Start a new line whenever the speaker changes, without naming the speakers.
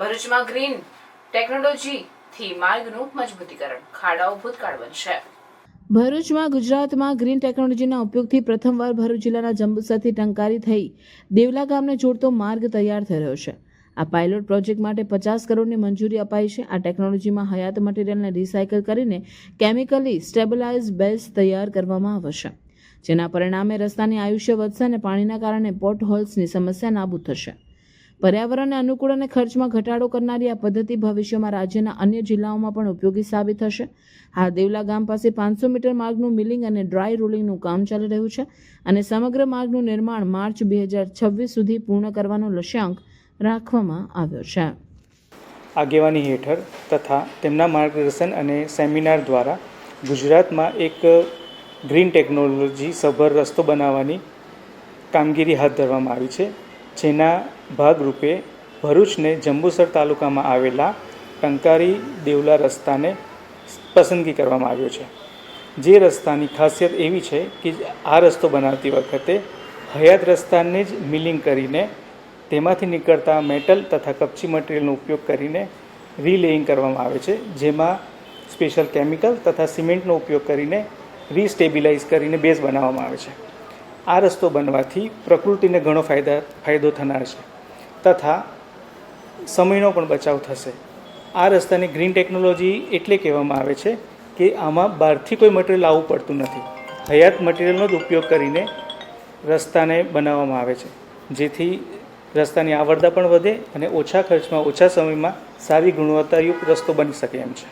ભરૂચમાં ગ્રીન ટેકનોલોજીથી માર્ગનું મજબૂતીકરણ, ખાડાઓ ભૂતકાળ બનશે। ભરૂચમાં ગુજરાતમાં ગ્રીન ટેકનોલોજીના ઉપયોગથી પ્રથમવાર ભરૂચ જિલ્લાના જંબુસરથી ટંકારી થઈ દેવલા ગામને જોડતો માર્ગ તૈયાર થઈ રહ્યો છે। આ પાયલોટ પ્રોજેક્ટ માટે 50 કરોડની મંજૂરી અપાઈ છે। આ ટેકનોલોજીમાં હયાત મટીરિયલને રિસાયકલ કરીને કેમિકલી સ્ટેબલાઇઝ બેઝ તૈયાર કરવામાં આવશે, જેના પરિણામે રસ્તાની આયુષ્ય વધશે અને પાણીના કારણે પોટ હોલ્સની સમસ્યા નાબૂદ થશે। પર્યાવરણને અનુકૂળ અને ખર્ચમાં ઘટાડો કરનારી આ પદ્ધતિ ભવિષ્યમાં રાજ્યના અન્ય જિલ્લાઓમાં પણ ઉપયોગી સાબિત થશે। હાલ દેવલા ગામ પાસે 500 મીટર માર્ગનું મિલિંગ અને ડ્રાય રોલિંગનું કામ ચાલી રહ્યું છે અને સમગ્ર માર્ગનું નિર્માણ માર્ચ 2026 સુધી પૂર્ણ કરવાનો લક્ષ્યાંક રાખવામાં આવ્યો છે।
આગેવાની હેઠળ તથા તેમના માર્ગદર્શન અને સેમિનાર દ્વારા ગુજરાતમાં એક ગ્રીન ટેકનોલોજી સભર રસ્તો બનાવવાની કામગીરી હાથ ધરવામાં આવી છે, જેના ભાગરૂપે ભરૂચને જંબુસર તાલુકામાં આવેલા ટંકારી દેવલા રસ્તાને પસંદગી કરવામાં આવ્યો છે। જે રસ્તાની ખાસિયત એવી છે કે આ રસ્તો બનાવતી વખતે હયાત રસ્તાને જ મિલિંગ કરીને તેમાંથી નીકળતા મેટલ તથા કપચી મટીરિયલનો ઉપયોગ કરીને રીલેઇંગ કરવામાં આવે છે, જેમાં સ્પેશિયલ કેમિકલ તથા સિમેન્ટનો ઉપયોગ કરીને રીસ્ટેબિલાઇઝ કરીને બેઝ બનાવવામાં આવે છે। આ રસ્તો બનવાથી પ્રકૃતિને ઘણો ફાયદો થનાર છે તથા સમયનો પણ બચાવ થશે। આ રસ્તાને ગ્રીન ટેકનોલોજી એટલે કહેવામાં આવે છે કે આમાં બહારથી કોઈ મટીરિયલ આવવું પડતું નથી, હયાત મટીરિયલનો જ ઉપયોગ કરીને રસ્તાને બનાવવામાં આવે છે, જેથી રસ્તાની આવરદા પણ વધે અને ઓછા ખર્ચમાં ઓછા સમયમાં સારી ગુણવત્તાયુક્ત રસ્તો બની શકે એમ છે।